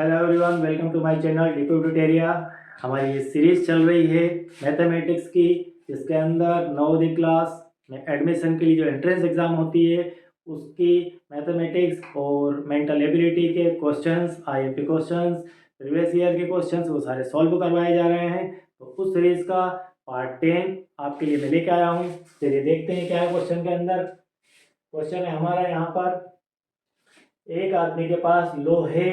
Hello everyone, welcome to my channel depo tutoria. हमारी ये series चल रही है मैथमेटिक्स की, जिसके अंदर नवोदय क्लास में एडमिशन के लिए जो एंट्रेंस एग्ज़ाम होती है उसकी मैथमेटिक्स और मेंटल एबिलिटी के questions, IMP questions, previous year के क्वेश्चंस वो सारे सॉल्व करवाए जा रहे हैं। तो उस सीरीज़ का पार्ट 10 आपके लिए मैं लेके आया हूँ। चलिए देखते हैं क्या है क्वेश्चन के अंदर। क्वेश्चन है हमारा यहाँ पर, एक आदमी के पास लोहे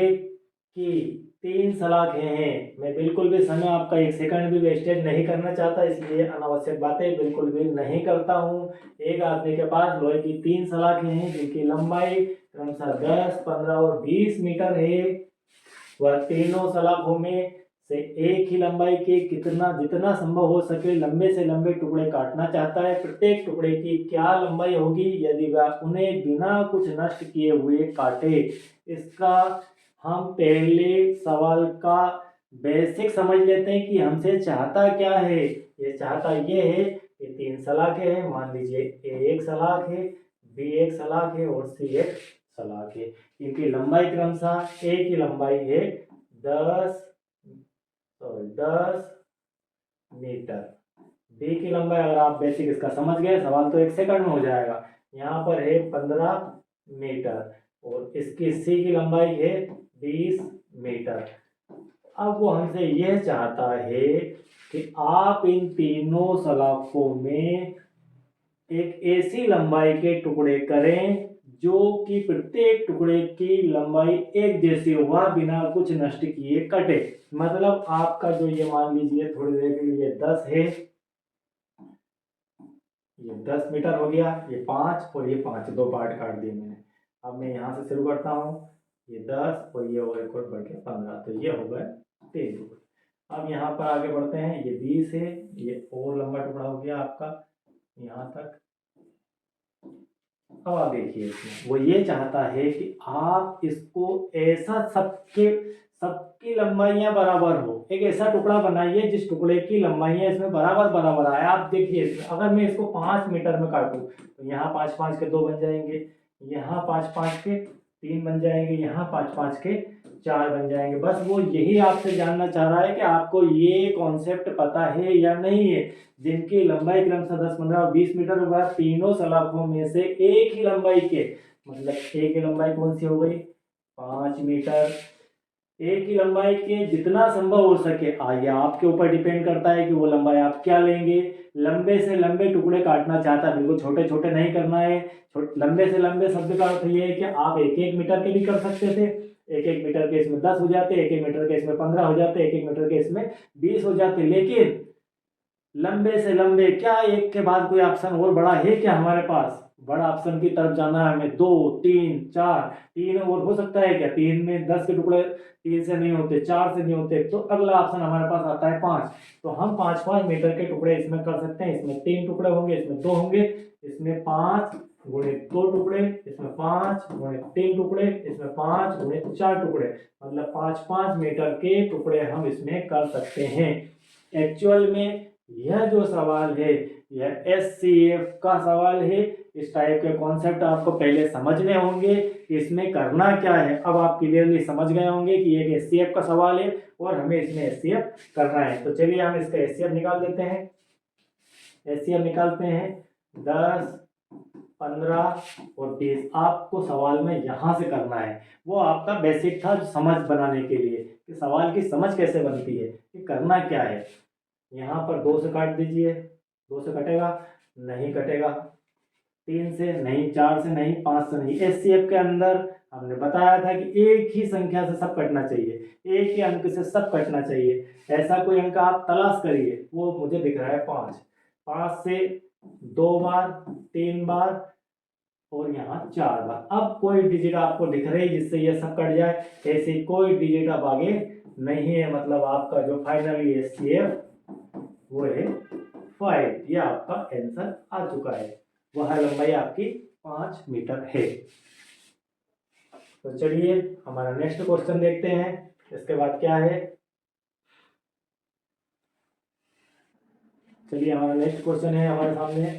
की 3 सलाखें हैं। मैं बिल्कुल भी समय आपका एक सेकंड भी वेस्टेज नहीं करना चाहता, इसलिए अनावश्यक बातें बिल्कुल भी नहीं करता हूँ। एक आदमी के पास लोहे की 3 सलाखें हैं जिनकी लंबाई क्रमशः 10, 15 और 20 मीटर है। वह तीनों सलाखों में से एक ही लंबाई के जितना संभव हो सके लंबे से लंबे टुकड़े काटना चाहता है। प्रत्येक टुकड़े की क्या लंबाई होगी यदि वह उन्हें बिना कुछ नष्ट किए हुए काटे। इसका हम पहले सवाल का बेसिक समझ लेते हैं कि हमसे चाहता क्या है। ये चाहता ये है कि 3 सलाखें हैं, मान लीजिए ए एक सलाख है, बी एक सलाख है और सी एक सलाख है। इनकी लंबाई क्रमशः ए की लंबाई है 10 मीटर। बी की लंबाई, अगर आप बेसिक इसका समझ गए, सवाल तो एक सेकंड में हो जाएगा, यहाँ पर है 15 मीटर और इसकी सी की लंबाई है 20 मीटर। अब वो हमसे यह चाहता है कि आप इन तीनों सलाखों में एक ऐसी लंबाई के टुकड़े करें जो कि प्रत्येक टुकड़े की लंबाई एक जैसी हो, बिना कुछ नष्ट किए कटे। मतलब आपका जो ये मान लीजिए थोड़ी देर के लिए 10 है, ये 10 मीटर हो गया, ये 5 और ये 5, दो पार्ट काट दिए मैंने। अब मैं यहाँ से शुरू करता हूँ, ये 10 और ये और एक और बढ़ के 15, तो ये हो गए 3 टुकड़े। अब यहाँ पर आगे बढ़ते हैं, ये 20 है, ये और लंबा टुकड़ा हो गया आपका यहाँ तक। अब आप देखिए, इसमें वो ये चाहता है कि आप इसको ऐसा सबकी लंबाइयां बराबर हो, एक ऐसा टुकड़ा बनाइए जिस टुकड़े की लंबाइयां इसमें बराबर बराबर आए। आप देखिए, अगर मैं इसको 5 मीटर में काटूं तो यहाँ 5 5 के 2 बन जाएंगे, यहाँ 5 5 के 3 बन जाएंगे, यहाँ 5 5 के 4 बन जाएंगे। बस वो यही आपसे जानना चाह रहा है कि आपको ये कॉन्सेप्ट पता है या नहीं है। जिनकी लंबाई क्रमशः 10, 15 और 20 मीटर होगा, तीनों सलाखों में से एक ही लंबाई के, मतलब एक की लंबाई कौन सी हो गई 5 मीटर। एक ही लंबाई के जितना संभव हो सके, ये आपके ऊपर डिपेंड करता है कि वो लंबाई आप क्या लेंगे। लंबे से लंबे टुकड़े काटना चाहता है, बिल्कुल छोटे छोटे नहीं करना है। लंबे से लंबे शब्द का अर्थ ये है कि आप एक एक मीटर के भी कर सकते थे, एक एक मीटर के इसमें 10 हो जाते, एक एक मीटर के इसमें 15 हो जाते, एक एक मीटर के इसमें 20 हो जाते। लेकिन लंबे से लंबे क्या, एक के बाद कोई ऑप्शन और बड़ा है क्या हमारे पास? बड़ा ऑप्शन की तरफ जाना है हमें। 2, 3, 4, 3 और हो सकता है क्या? 3 में 10 के टुकड़े 3 से नहीं होते, 4 से नहीं होते, तो अगला ऑप्शन हमारे पास आता है 5। तो हम 5 5 मीटर के टुकड़े इसमें कर सकते हैं। इसमें 3 टुकड़े होंगे, इसमें 2 होंगे, इसमें 5 गुणे 2 टुकड़े, इसमें 5 गुणे 3 टुकड़े, इसमें 5 गुणे 4 टुकड़े, मतलब 5 5 मीटर के टुकड़े हम इसमें कर सकते हैं। एक्चुअल में यह जो सवाल है यह एससीएफ का सवाल है। इस टाइप के कॉन्सेप्ट आपको पहले समझने होंगे कि इसमें करना क्या है। अब आप क्लियरली समझ गए होंगे कि एक एससीएफ का सवाल है और हमें इसमें एससीएफ करना है। तो चलिए हम इसका एससीएफ निकाल देते हैं। एससीएफ निकालते हैं 10, 15 और 20। आपको सवाल में यहाँ से करना है, वो आपका बेसिक था समझ बनाने के लिए कि सवाल की समझ कैसे बनती है, कि करना क्या है। यहाँ पर 2 से काट दीजिए, 2 से कटेगा नहीं, कटेगा 3 से नहीं, 4 से नहीं, 5 से नहीं। एससीएफ के अंदर हमने बताया था कि एक ही संख्या से सब कटना चाहिए, एक ही अंक से सब कटना चाहिए। ऐसा कोई अंक आप तलाश करिए, वो मुझे दिख रहा है 5। 5 से 2 बार, 3 बार और यहाँ 4 बार। अब कोई डिजिट आपको दिख रही है जिससे ये सब कट जाए? ऐसे कोई डिजिट अब आगे नहीं है, मतलब आपका जो फाइनली एससीएफ वो है 5। ये आपका आंसर आ चुका है। वह लंबाई आपकी 5 मीटर है। तो चलिए हमारा नेक्स्ट क्वेश्चन देखते हैं। इसके बाद क्या है, चलिए हमारा नेक्स्ट क्वेश्चन है हमारे सामने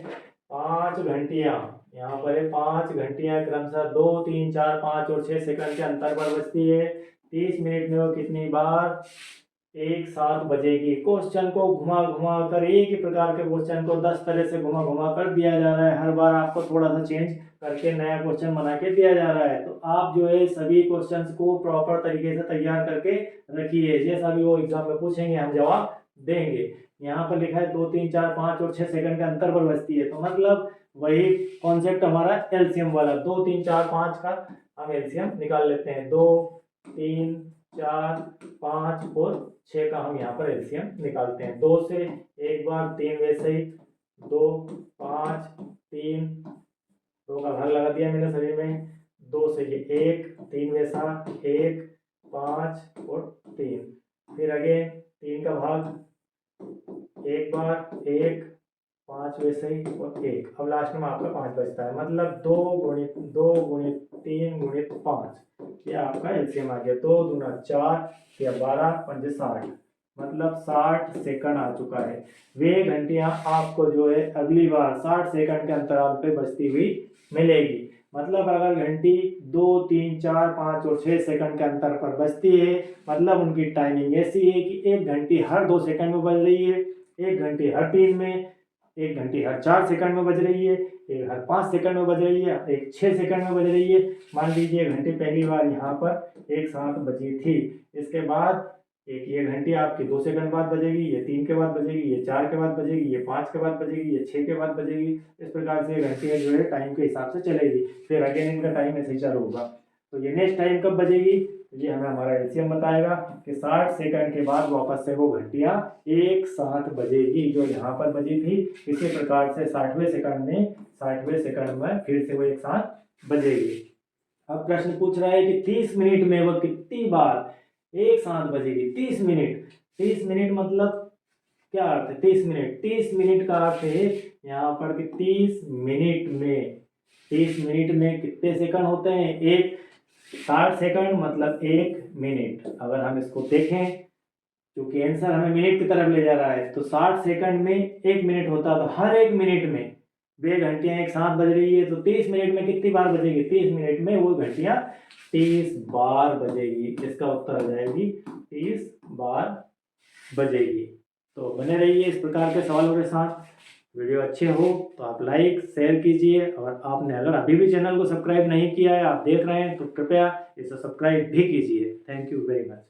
5 घंटियां। यहाँ पर है 5 घंटियां क्रमशः 2, 3, 4, 5 और 6 सेकंड के अंतर पर बजती है। 30 मिनट में वो कितनी बार एक साथ बजेगी। क्वेश्चन को घुमा घुमा कर, एक ही प्रकार के क्वेश्चन को 10 तरह से घुमा घुमा कर दिया जा रहा है। हर बार आपको थोड़ा सा चेंज करके नया क्वेश्चन बना के दिया जा रहा है। तो आप जो है सभी क्वेश्चंस को प्रॉपर तरीके से तैयार करके रखिए, जैसा भी वो एग्जाम में पूछेंगे हम जवाब देंगे। यहाँ पर लिखा है 2, 3, 4, 5 और 6 सेकंड के अंतर पर बजती है, तो मतलब वही कॉन्सेप्ट हमारा एलसीएम वाला 2, 3, 4, 5 का हम एलसीएम निकाल लेते हैं। 2, 3, 4, 5 और 6 का हम यहाँ पर एलसीएम निकालते हैं। 2 से एक बार, 3 वैसे ही, 2, 5, 3, 2 का भाग लगा दिया मैंने सभी में। 2 से ये 1, 3 वैसा, 1, 5 और 3, फिर अगेन 3 का भाग एक बार, 1, 5 वैसे ही और 1। अब लास्ट में आपका 5 बचता है, मतलब 2 गुणित 2 गुणित 3 गुणित 5, ये आपका एलसीएम आ गया। 2 दूना 4 या 12 पंजे 60, मतलब 60 सेकंड आ चुका है। वे घंटियां आपको जो है अगली बार 60 सेकंड के अंतराल पे बजती हुई मिलेगी। मतलब अगर घंटी 2, 3, 4, 5 और 6 सेकंड के अंतर पर बजती है, मतलब उनकी टाइमिंग ऐसी है कि एक घंटी हर 2 सेकंड में बज रही है, एक घंटी हर 3 में, एक घंटी हर 4 सेकंड में बज रही है, एक हर 5 सेकंड में बज रही है, एक 6 सेकंड में बज रही है। मान लीजिए घंटी पहली बार यहाँ पर एक साथ बजी थी, इसके बाद एक ये घंटी आपकी 2 सेकंड बाद बजेगी, ये 3 के बाद बजेगी, ये 4 के बाद बजेगी, ये 5 के बाद बजेगी, ये 6 के बाद बजेगी। इस प्रकार से ये घंटियाँ जो है टाइम के हिसाब से चलेगी। फिर अगेन इनका टाइम ऐसे ही चालू होगा। तो ये नेक्स्ट टाइम कब बजेगी, ये हमें हमारा एलसीएम बताएगा कि 60 सेकंड के बाद वापस से वो घंटियां एक साथ बजेगी, जो यहाँ पर बजी थी। इसी प्रकार से 60वें सेकंड में फिर से वो एक साथ बजेगी। अब प्रश्न पूछ रहा है कि 30 मिनट में वो कितनी बार एक साथ बजेगी। 30 मिनट, 30 मिनट मतलब क्या अर्थ है 30 मिनट? 30 मिनट का अर्थ है यहाँ पर कि 30 मिनट में कितने सेकंड होते हैं? एक 60 सेकंड मतलब 1 मिनट। अगर हम इसको देखें, क्योंकि आंसर हमें मिनट की तरफ ले जा रहा है, तो 60 सेकंड में 1 मिनट होता है, तो हर 1 मिनट में वे घंटियां एक साथ बज रही है। तो 30 मिनट में कितनी बार बजेगी? 30 मिनट में वो घंटियां 30 बार बजेगी। इसका उत्तर आ जाएगी 30 बार बजेगी। तो बने रहिए इस प्रकार के सवालों के साथ। वीडियो अच्छे हो तो आप लाइक शेयर कीजिए, और आपने अगर अभी भी चैनल को सब्सक्राइब नहीं किया है, आप देख रहे हैं, तो कृपया इसे सब्सक्राइब भी कीजिए। Thank you very much.